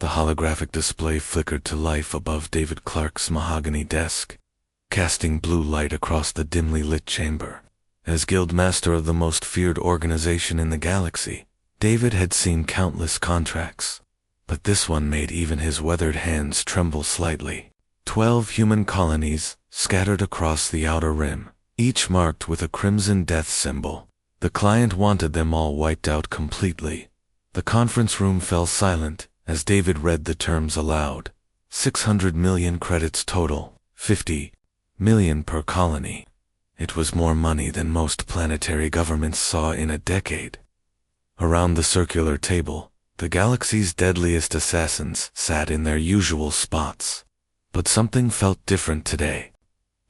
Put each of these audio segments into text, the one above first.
The holographic display flickered to life above David Clark's mahogany desk, casting blue light across the dimly lit chamber. As guildmaster of the most feared organization in the galaxy, David had seen countless contracts, but this one made even his weathered hands tremble slightly. 12 human colonies scattered across the outer rim, each marked with a crimson death symbol. The client wanted them all wiped out completely. The conference room fell silent as David read the terms aloud. 600 million credits total, 50 million per colony. It was more money than most planetary governments saw in a decade. Around the circular table, the galaxy's deadliest assassins sat in their usual spots. But something felt different today.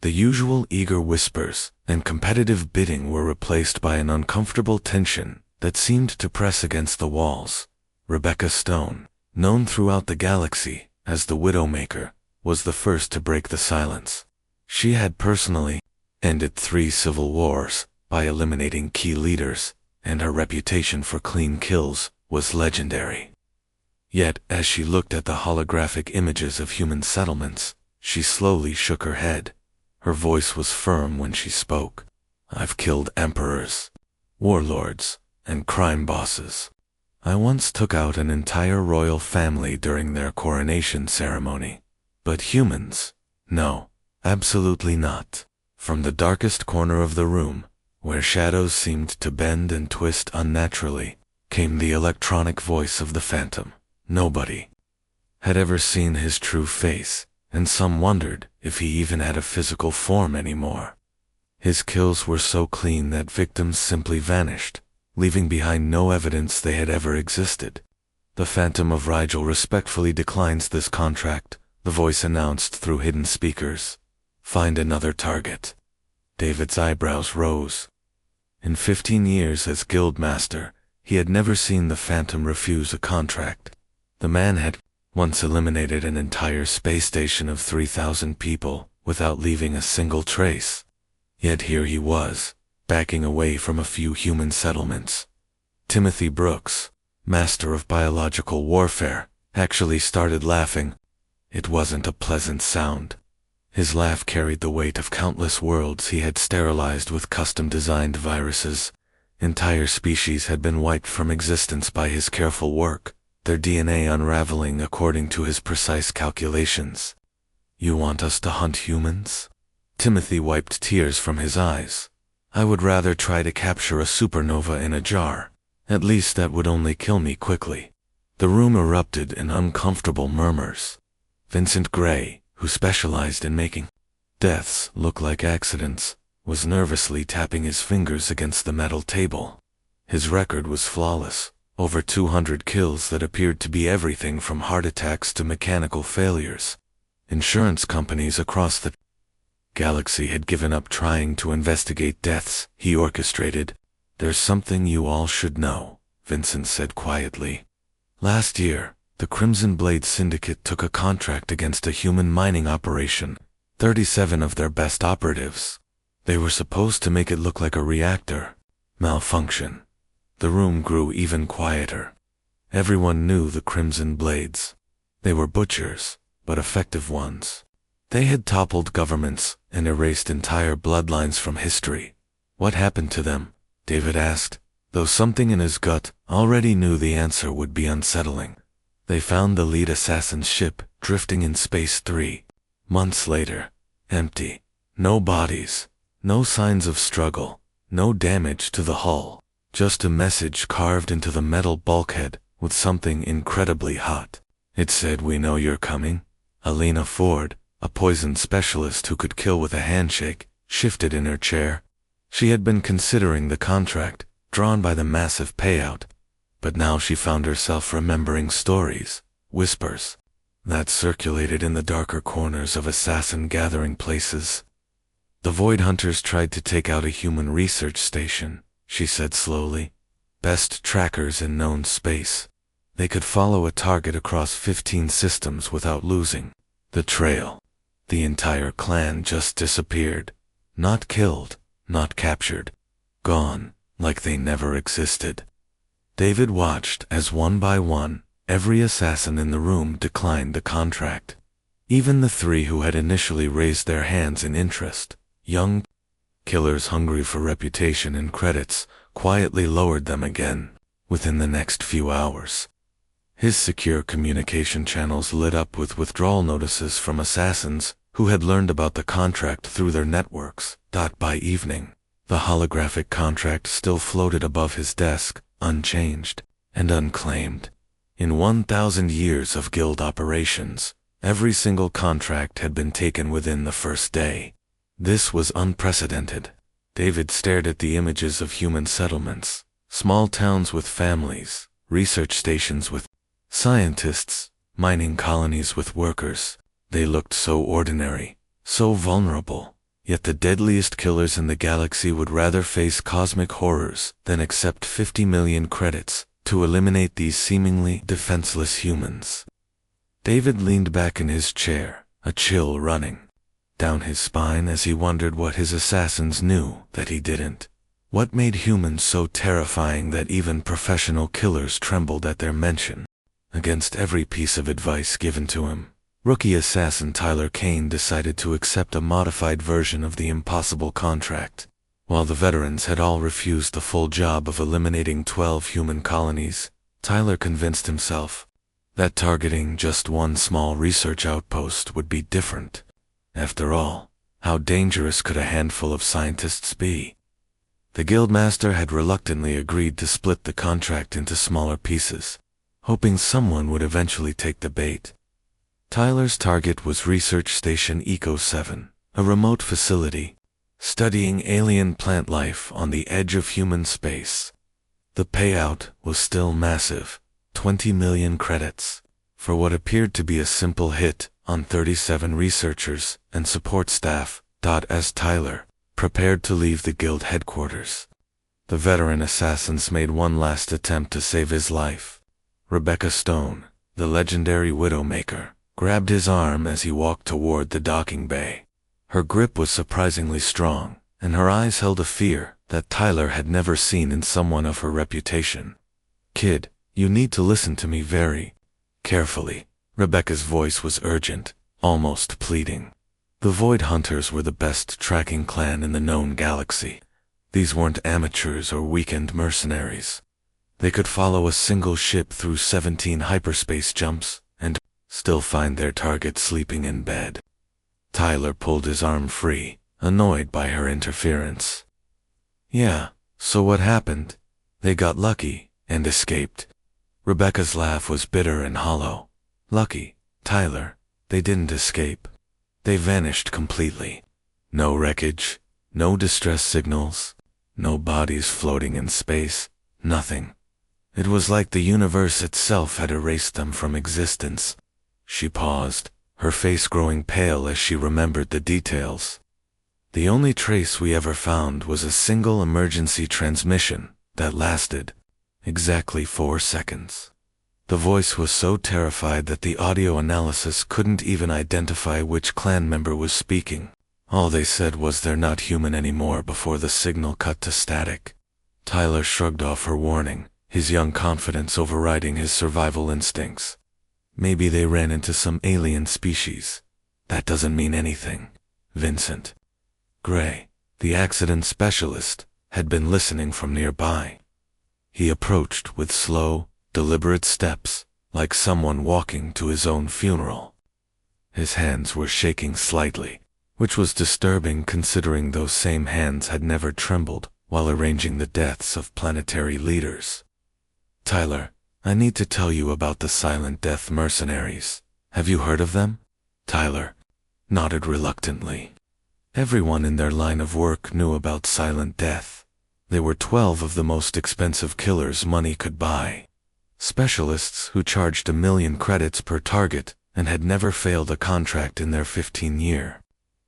The usual eager whispers and competitive bidding were replaced by an uncomfortable tension that seemed to press against the walls. Rebecca Stone, known throughout the galaxy as the Widowmaker, was the first to break the silence. She had personally ended 3 civil wars by eliminating key leaders, and her reputation for clean kills was legendary. Yet, as she looked at the holographic images of human settlements, she slowly shook her head. Her voice was firm when she spoke. "I've killed emperors, warlords, and crime bosses. I once took out an entire royal family during their coronation ceremony. But humans? No, absolutely not." From the darkest corner of the room, where shadows seemed to bend and twist unnaturally, came the electronic voice of the Phantom. Nobody had ever seen his true face, and some wondered if he even had a physical form anymore. His kills were so clean that victims simply vanished, leaving behind no evidence they had ever existed. "The Phantom of Rigel respectfully declines this contract," the voice announced through hidden speakers. "Find another target." David's eyebrows rose. In 15 years as Guildmaster, he had never seen the Phantom refuse a contract. The man had once eliminated an entire space station of 3,000 people without leaving a single trace. Yet here he was, backing away from a few human settlements. Timothy Brooks, master of biological warfare, actually started laughing. It wasn't a pleasant sound. His laugh carried the weight of countless worlds he had sterilized with custom-designed viruses. Entire species had been wiped from existence by his careful work, their DNA unraveling according to his precise calculations. "You want us to hunt humans?" Timothy wiped tears from his eyes. "I would rather try to capture a supernova in a jar. At least that would only kill me quickly." The room erupted in uncomfortable murmurs. Vincent Gray, who specialized in making deaths look like accidents, was nervously tapping his fingers against the metal table. His record was flawless, over 200 kills that appeared to be everything from heart attacks to mechanical failures. Insurance companies across the galaxy had given up trying to investigate deaths he orchestrated. "There's something you all should know," Vincent said quietly. "Last year, the Crimson Blade Syndicate took a contract against a human mining operation. 37 of their best operatives. They were supposed to make it look like a reactor malfunction." The room grew even quieter. Everyone knew the Crimson Blades. They were butchers, but effective ones. They had toppled governments and erased entire bloodlines from history. "What happened to them?" David asked, though something in his gut already knew the answer would be unsettling. "They found the lead assassin's ship drifting in Space 3. Months later. Empty. No bodies. No signs of struggle. No damage to the hull. Just a message carved into the metal bulkhead with something incredibly hot. It said, 'We know you're coming.'" Alina Ford, a poison specialist who could kill with a handshake, shifted in her chair. She had been considering the contract, drawn by the massive payout, but now she found herself remembering stories, whispers, that circulated in the darker corners of assassin gathering places. "The Void Hunters tried to take out a human research station," she said slowly. "Best trackers in known space. They could follow a target across 15 systems without losing the trail. The entire clan just disappeared. Not killed, not captured. Gone, like they never existed." David watched as one by one, Every assassin in the room declined the contract. Even the three who had initially raised their hands in interest, young killers hungry for reputation and credits, quietly lowered them again within the next few hours. His secure communication channels lit up with withdrawal notices from assassins who had learned about the contract through their networks. By evening, the holographic contract still floated above his desk, unchanged and unclaimed. In 1,000 years of guild operations, every single contract had been taken within the first day. This was unprecedented. David stared at the images of human settlements, small towns with families, research stations with scientists, mining colonies with workers. They looked so ordinary, so vulnerable. Yet the deadliest killers in the galaxy would rather face cosmic horrors than accept 50 million credits to eliminate these seemingly defenseless humans. David leaned back in his chair, a chill running down his spine as he wondered what his assassins knew that he didn't. What made humans so terrifying that even professional killers trembled at their mention? Against every piece of advice given to him, rookie assassin Tyler Kane decided to accept a modified version of the impossible contract. While the veterans had all refused the full job of eliminating 12 human colonies, Tyler convinced himself that targeting just one small research outpost would be different. After all, how dangerous could a handful of scientists be? The guildmaster had reluctantly agreed to split the contract into smaller pieces, hoping someone would eventually take the bait. Tyler's target was Research Station Eco 7, a remote facility studying alien plant life on the edge of human space. The payout was still massive, 20 million credits, for what appeared to be a simple hit on 37 researchers and support staff. As Tyler prepared to leave the guild headquarters, the veteran assassins made one last attempt to save his life. Rebecca Stone, the legendary Widowmaker, grabbed his arm as he walked toward the docking bay. Her grip was surprisingly strong, and her eyes held a fear that Tyler had never seen in someone of her reputation. "Kid, you need to listen to me very carefully." Rebecca's voice was urgent, almost pleading. The Void Hunters were the best tracking clan in the known galaxy. These weren't amateurs or weekend mercenaries. They could follow a single ship through 17 hyperspace jumps and still find their target sleeping in bed. Tyler pulled his arm free, annoyed by her interference. "Yeah, so what happened? They got lucky and escaped." Rebecca's laugh was bitter and hollow. "Lucky, Tyler, they didn't escape. They vanished completely. No wreckage, no distress signals, no bodies floating in space, nothing. It was like the universe itself had erased them from existence." She paused, her face growing pale as she remembered the details. "The only trace we ever found was a single emergency transmission that lasted exactly 4 seconds. The voice was so terrified that the audio analysis couldn't even identify which clan member was speaking. All they said was they're not human anymore before the signal cut to static." Tyler shrugged off her warning, his young confidence overriding his survival instincts. "Maybe they ran into some alien species. That doesn't mean anything." Vincent Gray, the accident specialist, had been listening from nearby. He approached with slow, deliberate steps, like someone walking to his own funeral. His hands were shaking slightly, which was disturbing considering those same hands had never trembled while arranging the deaths of planetary leaders. "Tyler, I need to tell you about the Silent Death mercenaries. Have you heard of them?" Tyler nodded reluctantly. Everyone in their line of work knew about Silent Death. They were 12 of the most expensive killers money could buy. Specialists who charged 1 million credits per target and had never failed a contract in their 15-year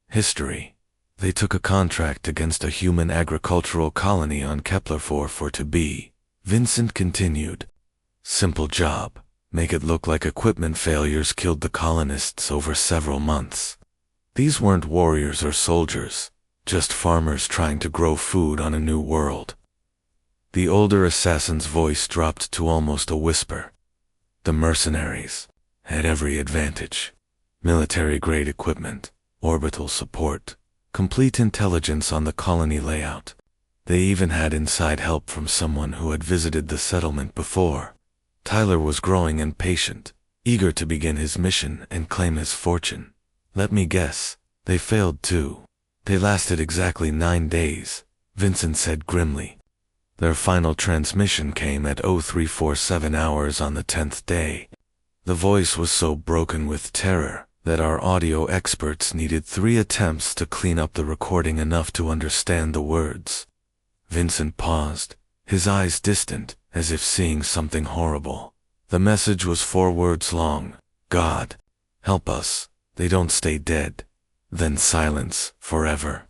history. They took a contract against a human agricultural colony on Kepler 4 for to be. Vincent continued. "Simple job. Make it look like equipment failures killed the colonists over several months. These weren't warriors or soldiers, just farmers trying to grow food on a new world." The older assassin's voice dropped to almost a whisper. The mercenaries had every advantage: military-grade equipment, orbital support, complete intelligence on the colony layout. They even had inside help from someone who had visited the settlement before. Tyler was growing impatient, eager to begin his mission and claim his fortune. Let me guess, they failed too. They lasted exactly 9 days, Vincent said grimly. Their final transmission came at 0347 hours on the 10th day. The voice was so broken with terror that our audio experts needed 3 attempts to clean up the recording enough to understand the words. Vincent paused, his eyes distant, as if seeing something horrible. The message was 4 words long. God, help us, they don't stay dead. Then silence, forever.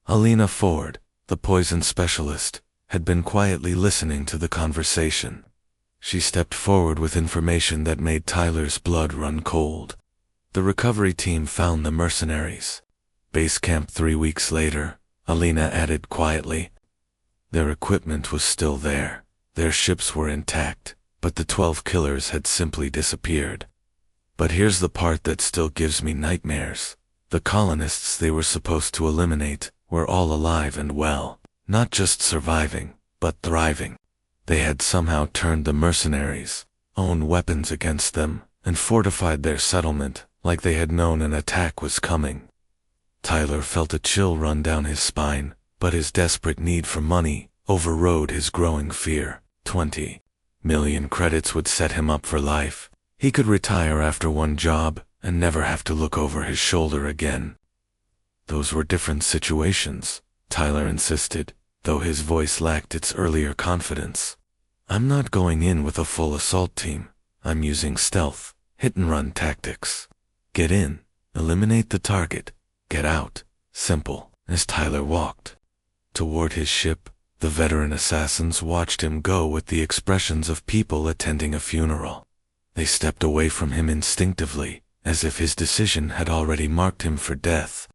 Alina Ford, the poison specialist, had been quietly listening to the conversation. She stepped forward with information that made Tyler's blood run cold. The recovery team found the mercenaries. Base camp 3 weeks later, Alina added quietly. Their equipment was still there. Their ships were intact, but the 12 killers had simply disappeared. But here's the part that still gives me nightmares. The colonists they were supposed to eliminate were all alive and well, not just surviving, but thriving. They had somehow turned the mercenaries' own weapons against them and fortified their settlement like they had known an attack was coming. Tyler felt a chill run down his spine, but his desperate need for money overrode his growing fear. 20 million credits would set him up for life. He could retire after one job and never have to look over his shoulder again. Those were different situations, Tyler insisted, though his voice lacked its earlier confidence. I'm not going in with a full assault team. I'm using stealth, hit-and-run tactics. Get in, eliminate the target, get out. Simple. As Tyler walked toward his ship, the veteran assassins watched him go with the expressions of people attending a funeral. They stepped away from him instinctively, as if his decision had already marked him for death.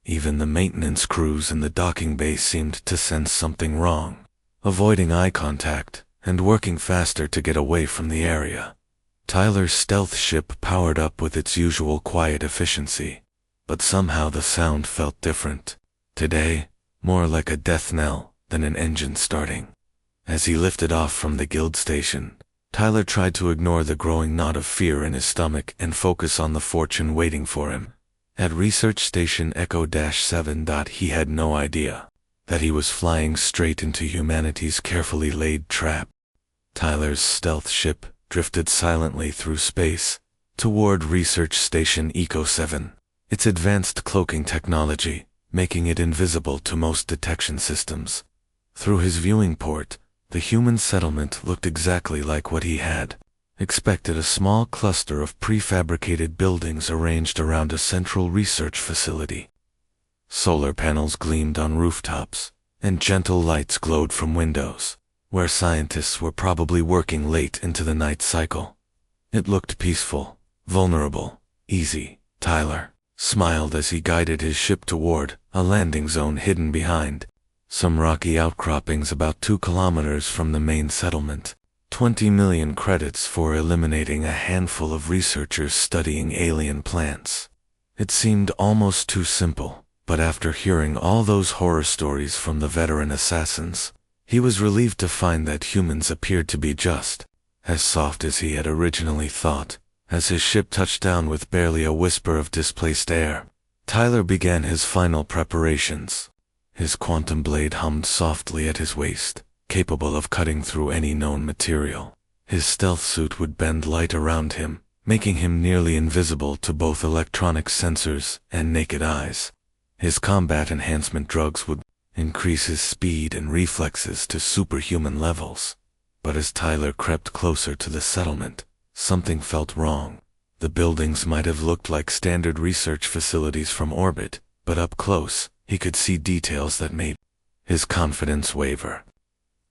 Even the maintenance crews in the docking bay seemed to sense something wrong, avoiding eye contact and working faster to get away from the area. Tyler's stealth ship powered up with its usual quiet efficiency, but somehow the sound felt different. Today, more like a death knell than an engine starting. As he lifted off from the guild station, Tyler tried to ignore the growing knot of fear in his stomach and focus on the fortune waiting for him. At Research Station Echo-7. He had no idea that he was flying straight into humanity's carefully laid trap. Tyler's stealth ship drifted silently through space toward Research Station Echo-7, its advanced cloaking technology making it invisible to most detection systems. Through his viewing port, the human settlement looked exactly like what he had expected: a small cluster of prefabricated buildings arranged around a central research facility. Solar panels gleamed on rooftops, and gentle lights glowed from windows, where scientists were probably working late into the night cycle. It looked peaceful, vulnerable, easy. Tyler smiled as he guided his ship toward a landing zone hidden behind some rocky outcroppings about 2 kilometers from the main settlement. 20 million credits for eliminating a handful of researchers studying alien plants. It seemed almost too simple, but after hearing all those horror stories from the veteran assassins, he was relieved to find that humans appeared to be just as soft as he had originally thought. As his ship touched down with barely a whisper of displaced air, Tyler began his final preparations. His quantum blade hummed softly at his waist, capable of cutting through any known material. His stealth suit would bend light around him, making him nearly invisible to both electronic sensors and naked eyes. His combat enhancement drugs would increase his speed and reflexes to superhuman levels. But as Tyler crept closer to the settlement, something felt wrong. The buildings might have looked like standard research facilities from orbit, but up close, he could see details that made his confidence waver.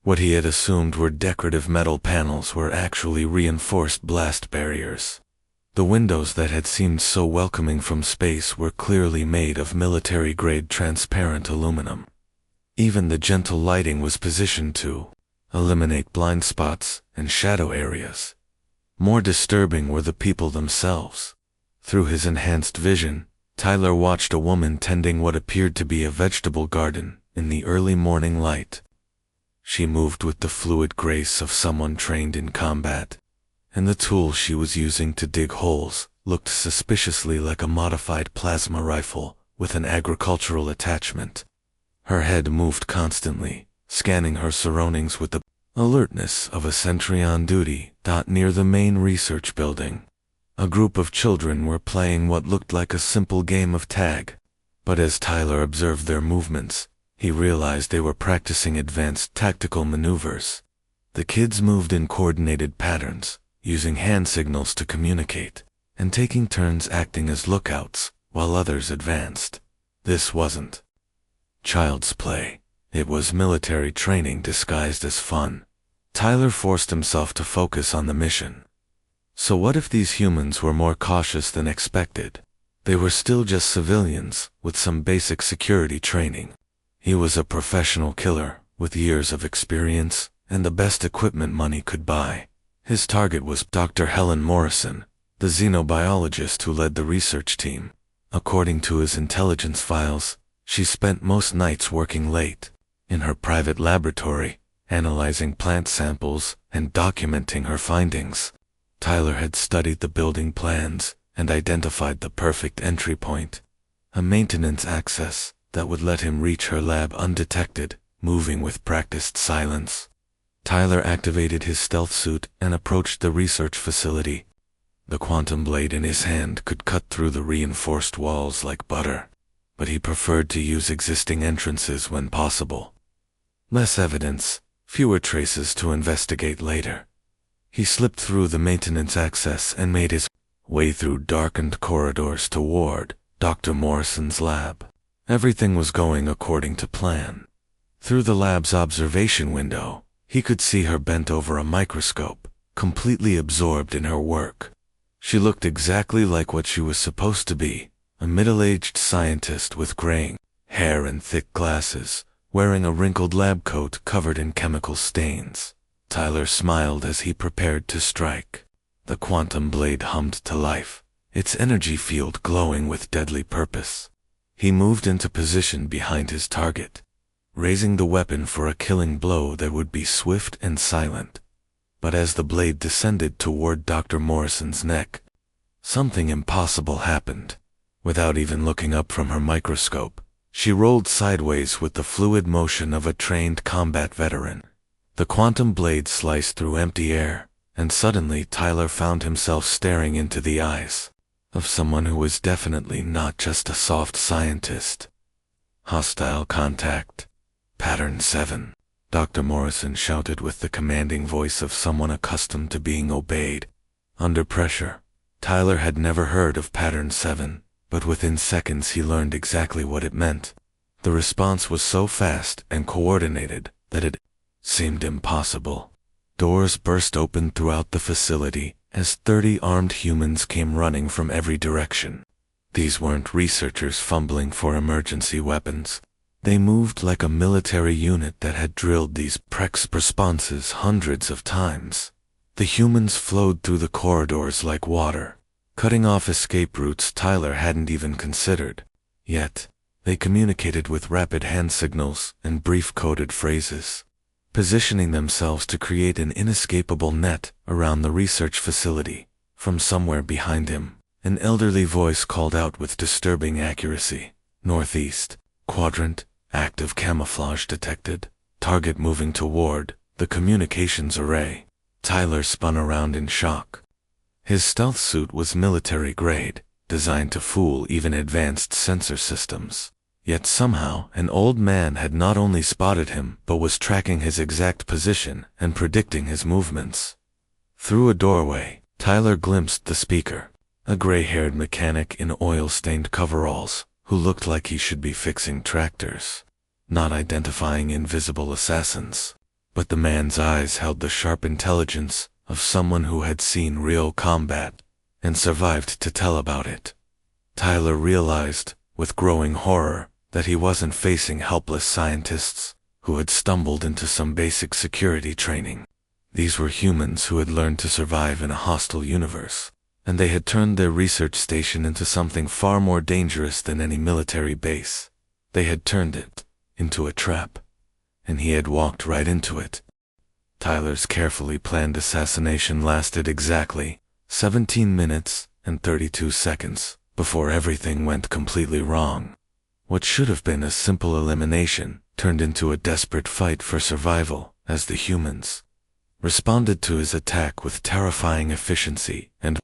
What he had assumed were decorative metal panels were actually reinforced blast barriers. The windows that had seemed so welcoming from space were clearly made of military-grade transparent aluminum. Even the gentle lighting was positioned to eliminate blind spots and shadow areas. More disturbing were the people themselves. Through his enhanced vision, Tyler watched a woman tending what appeared to be a vegetable garden in the early morning light. She moved with the fluid grace of someone trained in combat, and the tool she was using to dig holes looked suspiciously like a modified plasma rifle with an agricultural attachment. Her head moved constantly, scanning her surroundings with the alertness of a sentry on duty. Near the main research building, a group of children were playing what looked like a simple game of tag, but as Tyler observed their movements, he realized they were practicing advanced tactical maneuvers. The kids moved in coordinated patterns, using hand signals to communicate, and taking turns acting as lookouts while others advanced. This wasn't child's play. It was military training disguised as fun. Tyler forced himself to focus on the mission. So what if these humans were more cautious than expected? They were still just civilians with some basic security training. He was a professional killer with years of experience and the best equipment money could buy. His target was Dr. Helen Morrison, the xenobiologist who led the research team. According to his intelligence files, she spent most nights working late in her private laboratory, analyzing plant samples and documenting her findings. Tyler had studied the building plans and identified the perfect entry point, a maintenance access that would let him reach her lab undetected, moving with practiced silence. Tyler activated his stealth suit and approached the research facility. The quantum blade in his hand could cut through the reinforced walls like butter, but he preferred to use existing entrances when possible. Less evidence, fewer traces to investigate later. He slipped through the maintenance access and made his way through darkened corridors toward Dr. Morrison's lab. Everything was going according to plan. Through the lab's observation window, he could see her bent over a microscope, completely absorbed in her work. She looked exactly like what she was supposed to be, a middle-aged scientist with graying hair and thick glasses, wearing a wrinkled lab coat covered in chemical stains. Tyler smiled as he prepared to strike. The quantum blade hummed to life, its energy field glowing with deadly purpose. He moved into position behind his target, raising the weapon for a killing blow that would be swift and silent. But as the blade descended toward Dr. Morrison's neck, something impossible happened. Without even looking up from her microscope, she rolled sideways with the fluid motion of a trained combat veteran. The quantum blade sliced through empty air, and suddenly Tyler found himself staring into the eyes of someone who was definitely not just a soft scientist. Hostile contact. Pattern 7. Dr. Morrison shouted with the commanding voice of someone accustomed to being obeyed. Under pressure, Tyler had never heard of Pattern 7, but within seconds he learned exactly what it meant. The response was so fast and coordinated that it seemed impossible. Doors burst open throughout the facility as 30 armed humans came running from every direction. These weren't researchers fumbling for emergency weapons. They moved like a military unit that had drilled these prex responses hundreds of times. The humans flowed through the corridors like water, cutting off escape routes Tyler hadn't even considered. Yet, they communicated with rapid hand signals and brief coded phrases, positioning themselves to create an inescapable net around the research facility. From somewhere behind him, an elderly voice called out with disturbing accuracy, "Northeast, quadrant, active camouflage detected, target moving toward the communications array." Tyler spun around in shock. His stealth suit was military grade, designed to fool even advanced sensor systems. Yet somehow, an old man had not only spotted him, but was tracking his exact position and predicting his movements. Through a doorway, Tyler glimpsed the speaker, a gray-haired mechanic in oil-stained coveralls, who looked like he should be fixing tractors, not identifying invisible assassins. But the man's eyes held the sharp intelligence of someone who had seen real combat and survived to tell about it. Tyler realized, with growing horror, that he wasn't facing helpless scientists who had stumbled into some basic security training. These were humans who had learned to survive in a hostile universe, and they had turned their research station into something far more dangerous than any military base. They had turned it into a trap, and he had walked right into it. Tyler's carefully planned assassination lasted exactly 17 minutes and 32 seconds before everything went completely wrong. What should have been a simple elimination turned into a desperate fight for survival as the humans responded to his attack with terrifying efficiency and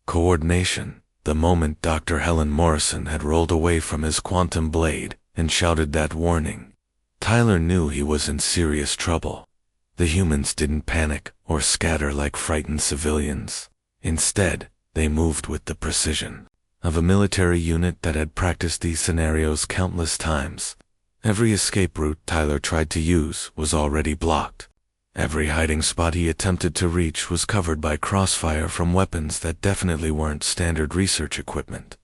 coordination. The moment Dr. Helen Morrison had rolled away from his quantum blade and shouted that warning, Tyler knew he was in serious trouble. The humans didn't panic or scatter like frightened civilians. Instead, they moved with the precision of a military unit that had practiced these scenarios countless times. Every escape route Tyler tried to use was already blocked. Every hiding spot he attempted to reach was covered by crossfire from weapons that definitely weren't standard research equipment.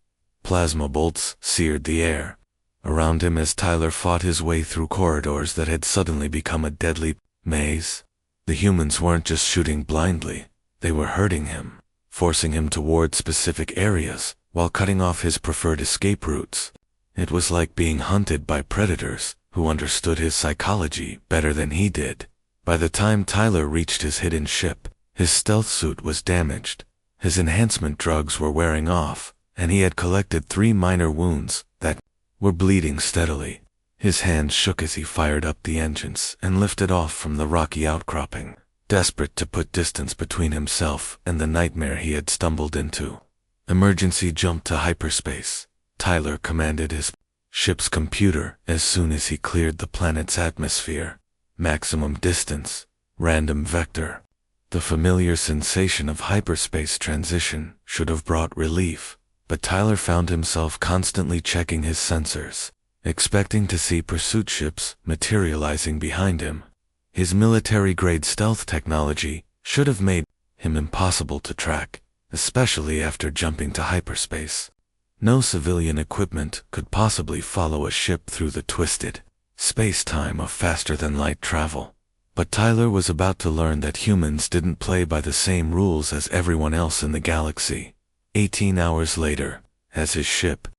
Plasma bolts seared the air around him as Tyler fought his way through corridors that had suddenly become a deadly maze. The humans weren't just shooting blindly, they were hurting him, forcing him toward specific areas while cutting off his preferred escape routes. It was like being hunted by predators who understood his psychology better than he did. By the time Tyler reached his hidden ship, his stealth suit was damaged, his enhancement drugs were wearing off, and he had collected 3 minor wounds that were bleeding steadily. His hands shook as he fired up the engines and lifted off from the rocky outcropping, desperate to put distance between himself and the nightmare he had stumbled into. Emergency jump to hyperspace, Tyler commanded his ship's computer as soon as he cleared the planet's atmosphere. Maximum distance, random vector. The familiar sensation of hyperspace transition should have brought relief, but Tyler found himself constantly checking his sensors, expecting to see pursuit ships materializing behind him. His military-grade stealth technology should have made him impossible to track, especially after jumping to hyperspace. No civilian equipment could possibly follow a ship through the twisted space-time of faster-than-light travel. But Tyler was about to learn that humans didn't play by the same rules as everyone else in the galaxy. 18 hours later, as his ship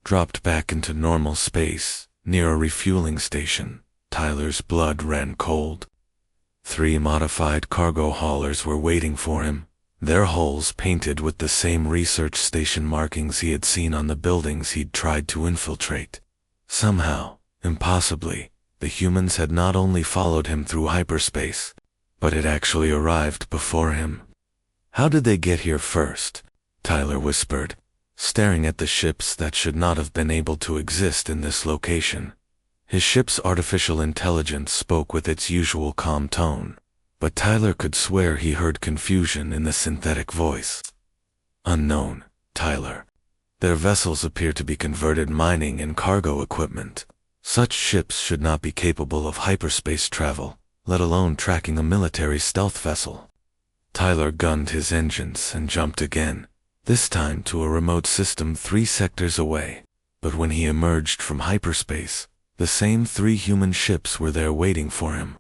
dropped back into normal space near a refueling station, Tyler's blood ran cold. 3 modified cargo haulers were waiting for him, their hulls painted with the same research station markings he had seen on the buildings he'd tried to infiltrate. Somehow, impossibly, the humans had not only followed him through hyperspace, but had actually arrived before him. How did they get here first? Tyler whispered, staring at the ships that should not have been able to exist in this location. His ship's artificial intelligence spoke with its usual calm tone, but Tyler could swear he heard confusion in the synthetic voice. Unknown, Tyler. Their vessels appear to be converted mining and cargo equipment. Such ships should not be capable of hyperspace travel, let alone tracking a military stealth vessel. Tyler gunned his engines and jumped again, this time to a remote system 3 sectors away. But when he emerged from hyperspace, the same 3 human ships were there waiting for him,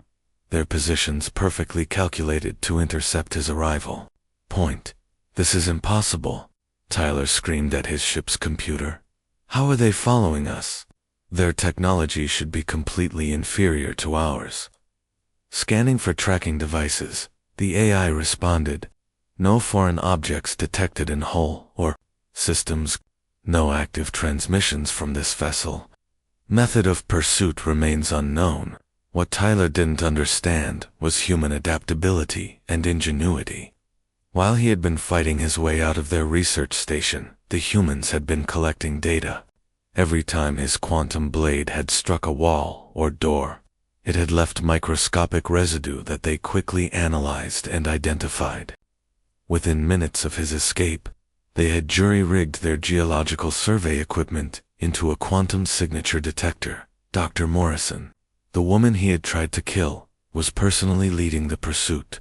their positions perfectly calculated to intercept his arrival. This is impossible, Tyler screamed at his ship's computer. How are they following us? Their technology should be completely inferior to ours. Scanning for tracking devices, the AI responded. No foreign objects detected in hull or systems. No active transmissions from this vessel. Method of pursuit remains unknown. What Tyler didn't understand was human adaptability and ingenuity. While he had been fighting his way out of their research station, the humans had been collecting data. Every time his quantum blade had struck a wall or door, it had left microscopic residue that they quickly analyzed and identified. Within minutes of his escape, they had jury-rigged their geological survey equipment into a quantum signature detector. Dr. Morrison, the woman he had tried to kill, was personally leading the pursuit.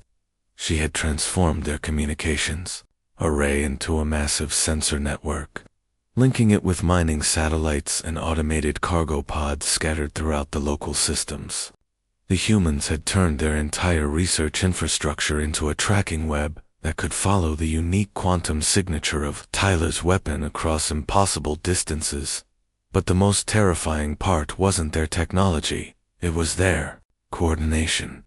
She had transformed their communications array into a massive sensor network, linking it with mining satellites and automated cargo pods scattered throughout the local systems. The humans had turned their entire research infrastructure into a tracking web that could follow the unique quantum signature of Tyler's weapon across impossible distances. But the most terrifying part wasn't their technology, it was their coordination.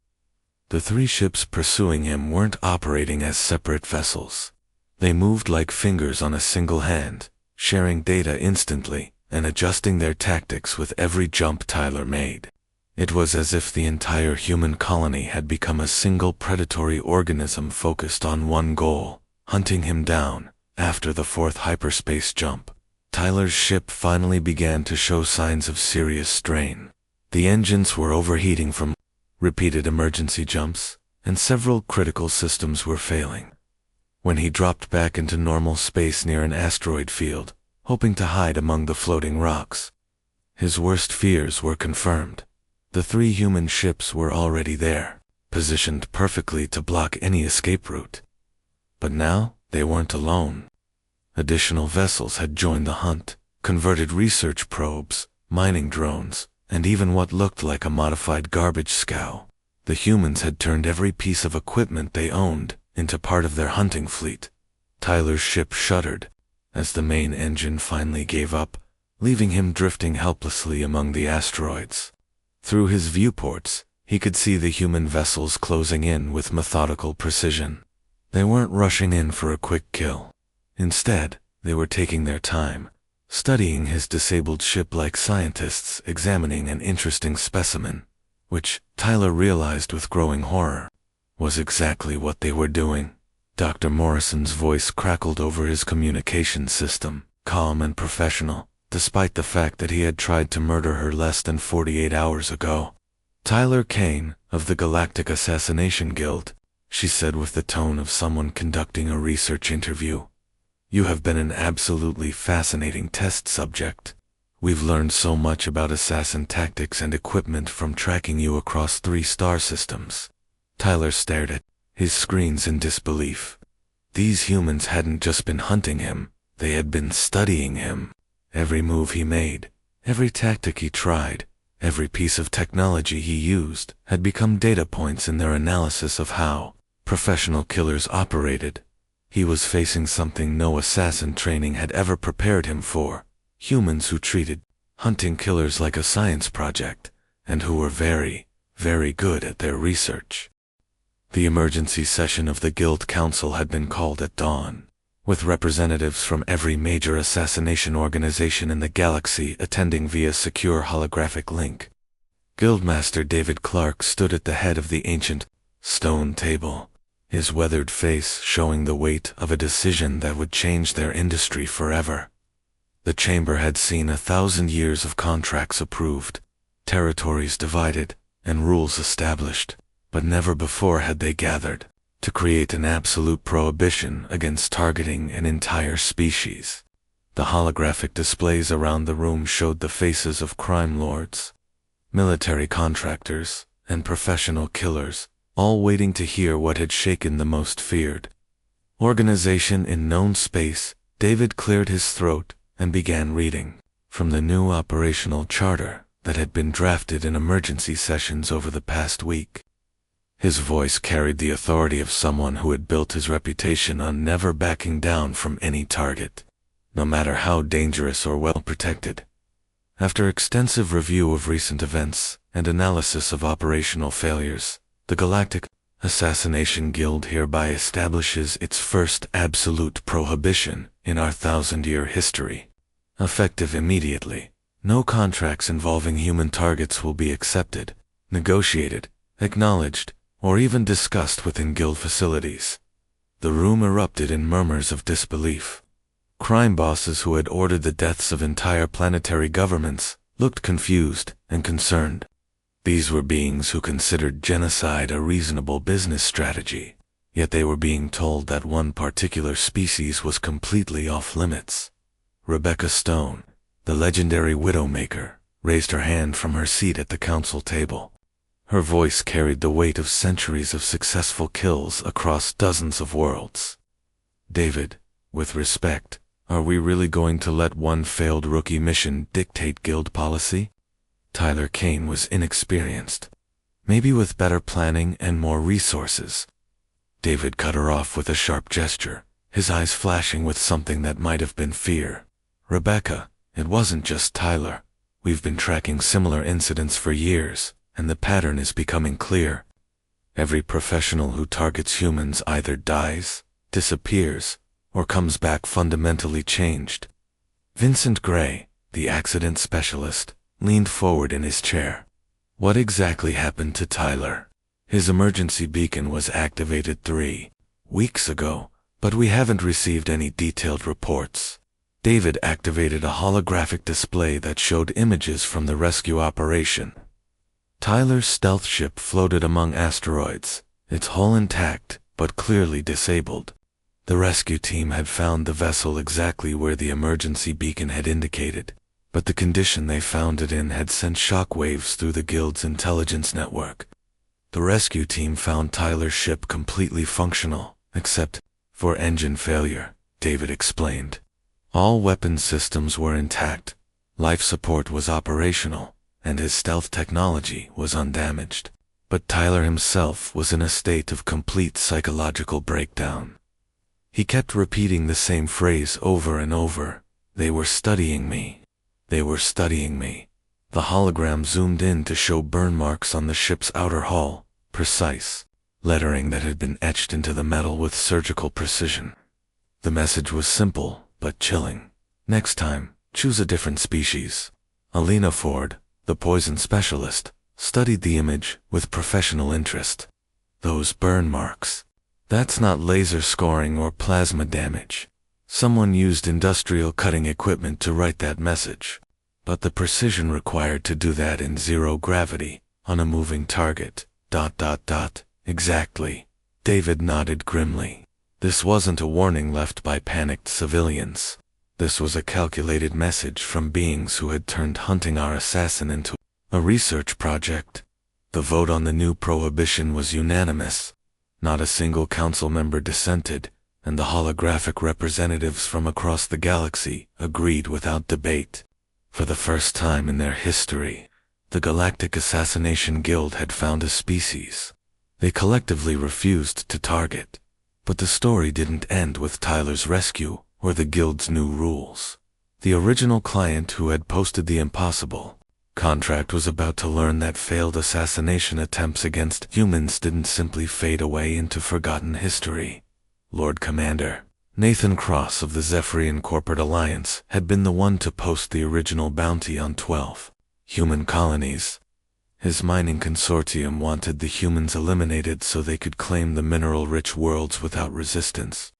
The three ships pursuing him weren't operating as separate vessels. They moved like fingers on a single hand, sharing data instantly and adjusting their tactics with every jump Tyler made. It was as if the entire human colony had become a single predatory organism focused on one goal, hunting him down. After the fourth hyperspace jump, Tyler's ship finally began to show signs of serious strain. The engines were overheating from repeated emergency jumps, and several critical systems were failing. When he dropped back into normal space near an asteroid field, hoping to hide among the floating rocks, his worst fears were confirmed. The three human ships were already there, positioned perfectly to block any escape route. But now, they weren't alone. Additional vessels had joined the hunt, converted research probes, mining drones, and even what looked like a modified garbage scow. The humans had turned every piece of equipment they owned into part of their hunting fleet. Tyler's ship shuddered as the main engine finally gave up, leaving him drifting helplessly among the asteroids. Through his viewports, he could see the human vessels closing in with methodical precision. They weren't rushing in for a quick kill. Instead, they were taking their time, studying his disabled ship like scientists examining an interesting specimen, which, Tyler realized with growing horror, was exactly what they were doing. Dr. Morrison's voice crackled over his communication system, calm and professional, despite the fact that he had tried to murder her less than 48 hours ago. "Tyler Kane, of the Galactic Assassination Guild," she said with the tone of someone conducting a research interview. "You have been an absolutely fascinating test subject. We've learned so much about assassin tactics and equipment from tracking you across 3 star systems." Tyler stared at his screens in disbelief. These humans hadn't just been hunting him, they had been studying him. Every move he made, every tactic he tried, every piece of technology he used had become data points in their analysis of how professional killers operated. He was facing something no assassin training had ever prepared him for: humans who treated hunting killers like a science project, and who were very, very good at their research. The emergency session of the Guild Council had been called at dawn, with representatives from every major assassination organization in the galaxy attending via secure holographic link. Guildmaster David Clark stood at the head of the ancient stone table, his weathered face showing the weight of a decision that would change their industry forever. The chamber had seen 1,000 years of contracts approved, territories divided, and rules established, but never before had they gathered to create an absolute prohibition against targeting an entire species. The holographic displays around the room showed the faces of crime lords, military contractors, and professional killers, all waiting to hear what had shaken the most feared organization in known space. David cleared his throat and began reading from the new operational charter that had been drafted in emergency sessions over the past week. His voice carried the authority of someone who had built his reputation on never backing down from any target, no matter how dangerous or well protected. After extensive review of recent events and analysis of operational failures, the Galactic Assassination Guild hereby establishes its first absolute prohibition in our 1,000-year history. Effective immediately, no contracts involving human targets will be accepted, negotiated, acknowledged, or even discussed within guild facilities. The room erupted in murmurs of disbelief. Crime bosses who had ordered the deaths of entire planetary governments looked confused and concerned. These were beings who considered genocide a reasonable business strategy, yet they were being told that one particular species was completely off limits. Rebecca Stone, the legendary Widowmaker, raised her hand from her seat at the council table. Her voice carried the weight of centuries of successful kills across dozens of worlds. "David, with respect, are we really going to let one failed rookie mission dictate guild policy?" Tyler Kane was inexperienced. Maybe with better planning and more resources. David cut her off with a sharp gesture, his eyes flashing with something that might have been fear. Rebecca, it wasn't just Tyler. We've been tracking similar incidents for years, and the pattern is becoming clear. Every professional who targets humans either dies, disappears, or comes back fundamentally changed. Vincent Gray, the accident specialist, leaned forward in his chair. What exactly happened to Tyler? His emergency beacon was activated 3 weeks ago, but we haven't received any detailed reports. David activated a holographic display that showed images from the rescue operation. Tyler's stealth ship floated among asteroids, its hull intact, but clearly disabled. The rescue team had found the vessel exactly where the emergency beacon had indicated, but the condition they found it in had sent shockwaves through the Guild's intelligence network. The rescue team found Tyler's ship completely functional, except for engine failure, David explained. All weapon systems were intact, life support was operational, and his stealth technology was undamaged. But Tyler himself was in a state of complete psychological breakdown. He kept repeating the same phrase over and over. They were studying me. They were studying me. The hologram zoomed in to show burn marks on the ship's outer hull, precise lettering that had been etched into the metal with surgical precision. The message was simple, but chilling. Next time, choose a different species. Alina Ford, the poison specialist, studied the image with professional interest. Those burn marks. That's not laser scoring or plasma damage. Someone used industrial cutting equipment to write that message. But the precision required to do that in zero gravity, on a moving target. ... Exactly. David nodded grimly. This wasn't a warning left by panicked civilians. This was a calculated message from beings who had turned hunting our assassin into a research project. The vote on the new prohibition was unanimous. Not a single council member dissented, and the holographic representatives from across the galaxy agreed without debate. For the first time in their history, the Galactic Assassination Guild had found a species they collectively refused to target. But the story didn't end with Tyler's rescue or the Guild's new rules. The original client who had posted the impossible contract was about to learn that failed assassination attempts against humans didn't simply fade away into forgotten history. Lord Commander Nathan Cross of the Zephyrian Corporate Alliance had been the one to post the original bounty on 12 human colonies. His mining consortium wanted the humans eliminated so they could claim the mineral-rich worlds without resistance.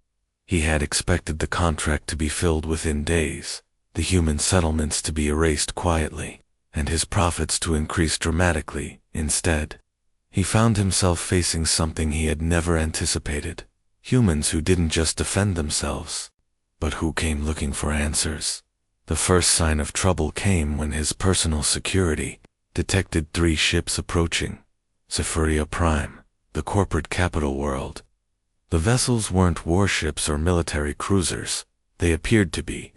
He had expected the contract to be filled within days, the human settlements to be erased quietly, and his profits to increase dramatically. Instead, he found himself facing something he had never anticipated. Humans who didn't just defend themselves, but who came looking for answers. The first sign of trouble came when his personal security detected 3 ships approaching. Zephyria Prime, the corporate capital world. The vessels weren't warships or military cruisers. They appeared to be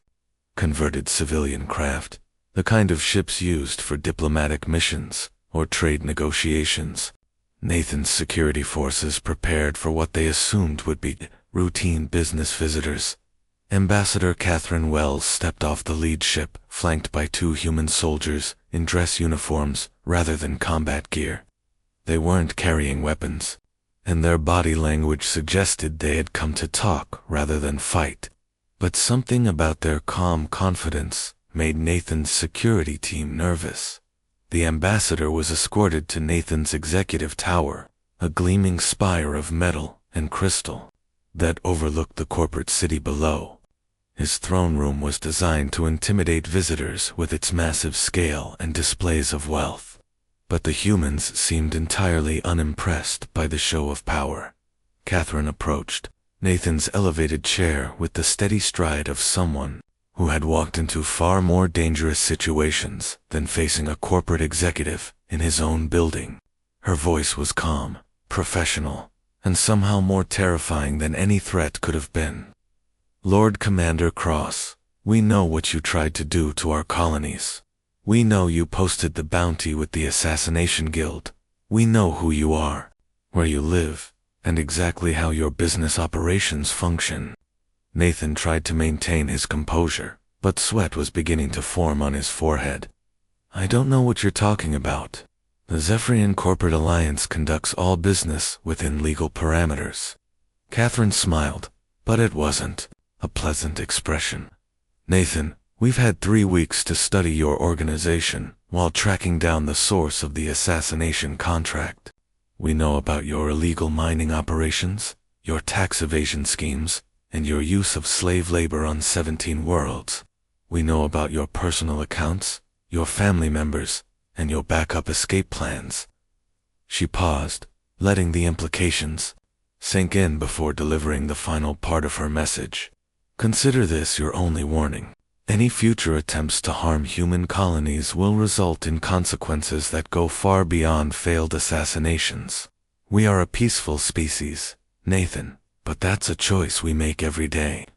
converted civilian craft, the kind of ships used for diplomatic missions or trade negotiations. Nathan's security forces prepared for what they assumed would be routine business visitors. Ambassador Catherine Wells stepped off the lead ship, flanked by 2 human soldiers in dress uniforms rather than combat gear. They weren't carrying weapons, and their body language suggested they had come to talk rather than fight. But something about their calm confidence made Nathan's security team nervous. The ambassador was escorted to Nathan's executive tower, a gleaming spire of metal and crystal that overlooked the corporate city below. His throne room was designed to intimidate visitors with its massive scale and displays of wealth. But the humans seemed entirely unimpressed by the show of power. Catherine approached Nathan's elevated chair with the steady stride of someone who had walked into far more dangerous situations than facing a corporate executive in his own building. Her voice was calm, professional, and somehow more terrifying than any threat could have been. Lord Commander Cross, we know what you tried to do to our colonies. We know you posted the bounty with the Assassination Guild, We know who you are, where you live, and exactly how your business operations function. Nathan tried to maintain his composure, but sweat was beginning to form on his forehead. I don't know what you're talking about. The Zephyrian Corporate Alliance conducts all business within legal parameters. Catherine smiled, but it wasn't a pleasant expression. Nathan, we've had 3 weeks to study your organization while tracking down the source of the assassination contract. We know about your illegal mining operations, your tax evasion schemes, and your use of slave labor on 17 worlds. We know about your personal accounts, your family members, and your backup escape plans. She paused, letting the implications sink in before delivering the final part of her message. Consider this your only warning. Any future attempts to harm human colonies will result in consequences that go far beyond failed assassinations. We are a peaceful species, Nathan, but that's a choice we make every day.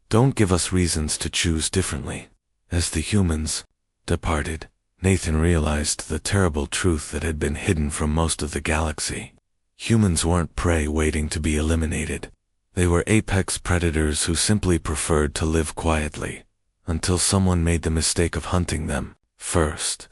Don't give us reasons to choose differently. As the humans departed, Nathan realized the terrible truth that had been hidden from most of the galaxy. Humans weren't prey waiting to be eliminated. They were apex predators who simply preferred to live quietly, until someone made the mistake of hunting them first.